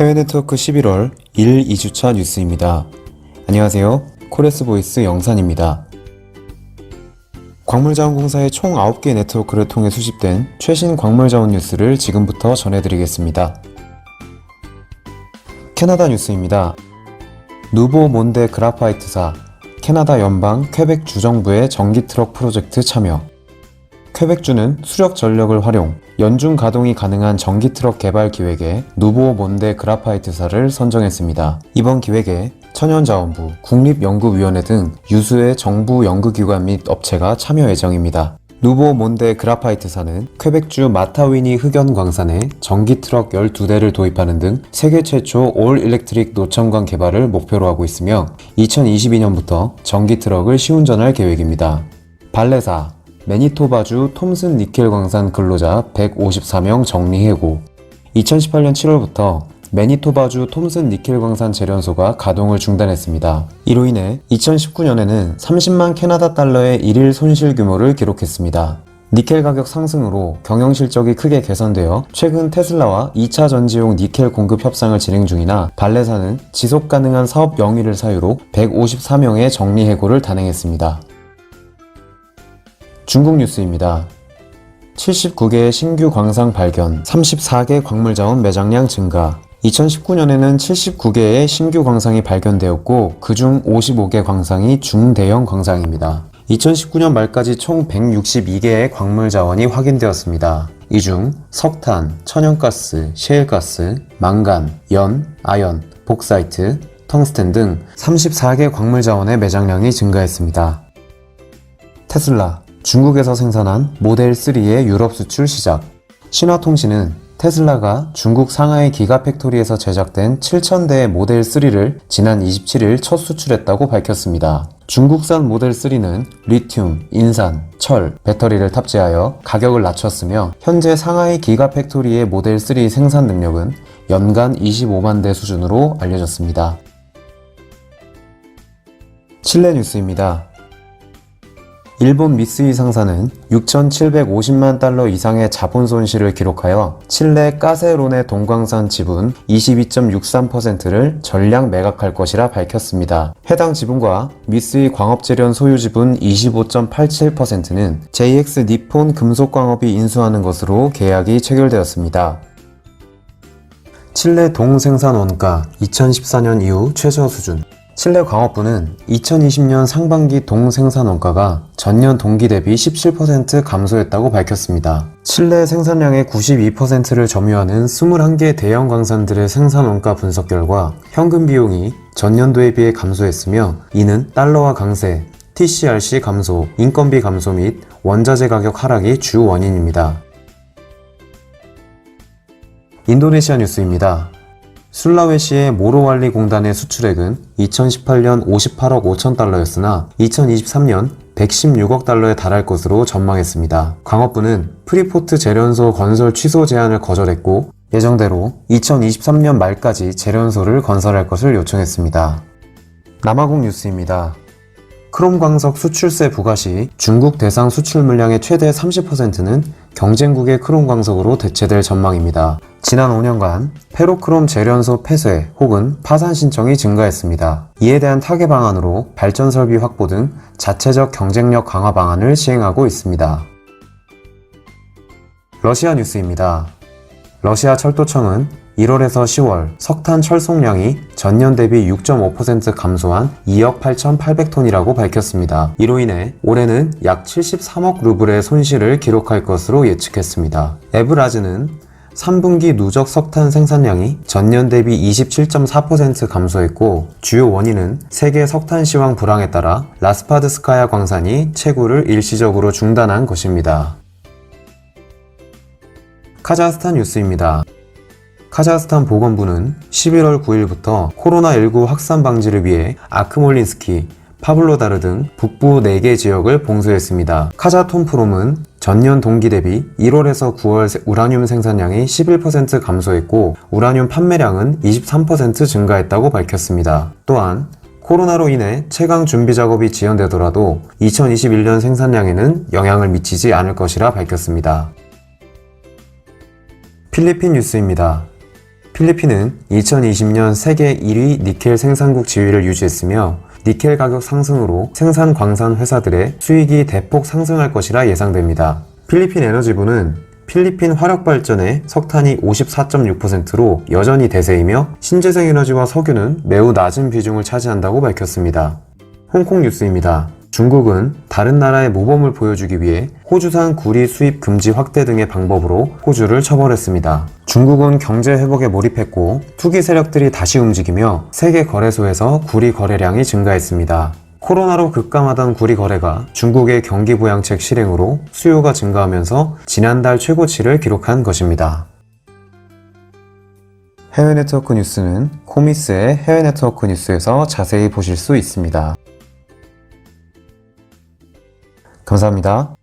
해외 네트워크 11월 1, 2주차 뉴스입니다. 안녕하세요. 코레스보이스 영산입니다. 광물자원공사의 총 9개 네트워크를 통해 수집된 최신 광물자원 뉴스를 지금부터 전해드리겠습니다. 캐나다 뉴스입니다. 누보 몬데 그라파이트사, 캐나다 연방 퀘벡 주정부의 전기트럭 프로젝트 참여. 퀘벡주는 수력 전력을 활용, 연중 가동이 가능한 전기트럭 개발 기획에 누보 몬데 그라파이트사를 선정했습니다. 이번 기획에 천연자원부, 국립연구위원회 등 유수의 정부 연구기관 및 업체가 참여 예정입니다. 누보 몬데 그라파이트사는 퀘벡주 마타위니 흑연 광산에 전기트럭 12대를 도입하는 등 세계 최초 올 일렉트릭 노천광 개발을 목표로 하고 있으며 2022년부터 전기트럭을 시운전할 계획입니다. 발레사, 매니토바주 톰슨 니켈 광산 근로자 154명 정리 해고. 2018년 7월부터 매니토바주 톰슨 니켈 광산 재련소가 가동을 중단했습니다. 이로 인해 2019년에는 30만 캐나다 달러의 일일 손실 규모를 기록했습니다. 니켈 가격 상승으로 경영 실적이 크게 개선되어 최근 테슬라와 2차 전지용 니켈 공급 협상을 진행 중이나 발레사는 지속 가능한 사업 영위를 사유로 154명의 정리 해고를 단행했습니다. 중국 뉴스입니다. 79개의 신규 광상 발견, 34개 광물자원 매장량 증가. 2019년에는 79개의 신규 광상이 발견되었고 그중 55개 광상이 중대형 광상입니다. 2019년 말까지 총 162개의 광물자원이 확인되었습니다. 이 중 석탄, 천연가스, 셰일가스, 망간, 연, 아연, 복사이트, 텅스텐 등 34개 광물자원의 매장량이 증가했습니다. 테슬라, 중국에서 생산한 모델 3의 유럽 수출 시작. 신화통신은 테슬라가 중국 상하이 기가팩토리에서 제작된 7,000대의 모델 3를 지난 27일 첫 수출했다고 밝혔습니다. 중국산 모델 3는 리튬, 인산, 철, 배터리를 탑재하여 가격을 낮췄으며 현재 상하이 기가팩토리의 모델 3 생산 능력은 연간 25만 대 수준으로 알려졌습니다. 칠레 뉴스입니다. 일본 미쓰이 상사는 6,750만 달러 이상의 자본 손실을 기록하여 칠레 까세론의 동광산 지분 22.63%를 전량 매각할 것이라 밝혔습니다. 해당 지분과 미쓰이 광업재련 소유 지분 25.87%는 JX 니폰 금속광업이 인수하는 것으로 계약이 체결되었습니다. 칠레 동생산 원가 2014년 이후 최저 수준. 칠레 광업부는 2020년 상반기 동생산 원가가 전년 동기 대비 17% 감소했다고 밝혔습니다. 칠레 생산량의 92%를 점유하는 21개 대형 광산들의 생산 원가 분석 결과 현금 비용이 전년도에 비해 감소했으며 이는 달러화 강세, TCRC 감소, 인건비 감소 및 원자재 가격 하락이 주 원인입니다. 인도네시아 뉴스입니다. 술라웨시의 모로왈리 공단의 수출액은 2018년 58억 5천 달러였으나 2023년 116억 달러에 달할 것으로 전망했습니다. 광업부는 프리포트 재련소 건설 취소 제안을 거절했고 예정대로 2023년 말까지 재련소를 건설할 것을 요청했습니다. 남아공 뉴스입니다. 크롬 광석 수출세 부과 시 중국 대상 수출 물량의 최대 30%는 경쟁국의 크롬 광석으로 대체될 전망입니다. 지난 5년간 페로크롬 재련소 폐쇄 혹은 파산 신청이 증가했습니다. 이에 대한 타개 방안으로 발전 설비 확보 등 자체적 경쟁력 강화 방안을 시행하고 있습니다. 러시아 뉴스입니다. 러시아 철도청은 1월에서 10월 석탄 철송량이 전년 대비 6.5% 감소한 2억 8,800톤이라고 밝혔습니다. 이로 인해 올해는 약 73억 루블의 손실을 기록할 것으로 예측했습니다. 에브라즈는 3분기 누적 석탄 생산량이 전년 대비 27.4% 감소했고 주요 원인은 세계 석탄 시황 불황에 따라 라스파드스카야 광산이 채굴을 일시적으로 중단한 것입니다. 카자흐스탄 뉴스입니다. 카자흐스탄 보건부는 11월 9일부터 코로나19 확산 방지를 위해 아크몰린스키, 파블로다르 등 북부 4개 지역을 봉쇄했습니다. 카자톤프롬은 전년 동기 대비 1월에서 9월 우라늄 생산량이 11% 감소했고 우라늄 판매량은 23% 증가했다고 밝혔습니다. 또한 코로나로 인해 채광 준비 작업이 지연되더라도 2021년 생산량에는 영향을 미치지 않을 것이라 밝혔습니다. 필리핀 뉴스입니다. 필리핀은 2020년 세계 1위 니켈 생산국 지위를 유지했으며 니켈 가격 상승으로 생산 광산 회사들의 수익이 대폭 상승할 것이라 예상됩니다. 필리핀 에너지부는 필리핀 화력 발전의 석탄이 54.6%로 여전히 대세이며 신재생 에너지와 석유는 매우 낮은 비중을 차지한다고 밝혔습니다. 홍콩 뉴스입니다. 중국은 다른 나라의 모범을 보여주기 위해 호주산 구리 수입 금지 확대 등의 방법으로 호주를 처벌했습니다. 중국은 경제 회복에 몰입했고 투기 세력들이 다시 움직이며 세계 거래소에서 구리 거래량이 증가했습니다. 코로나로 급감하던 구리 거래가 중국의 경기 부양책 실행으로 수요가 증가하면서 지난달 최고치를 기록한 것입니다. 해외 네트워크 뉴스는 코미스의 해외 네트워크 뉴스에서 자세히 보실 수 있습니다. 감사합니다.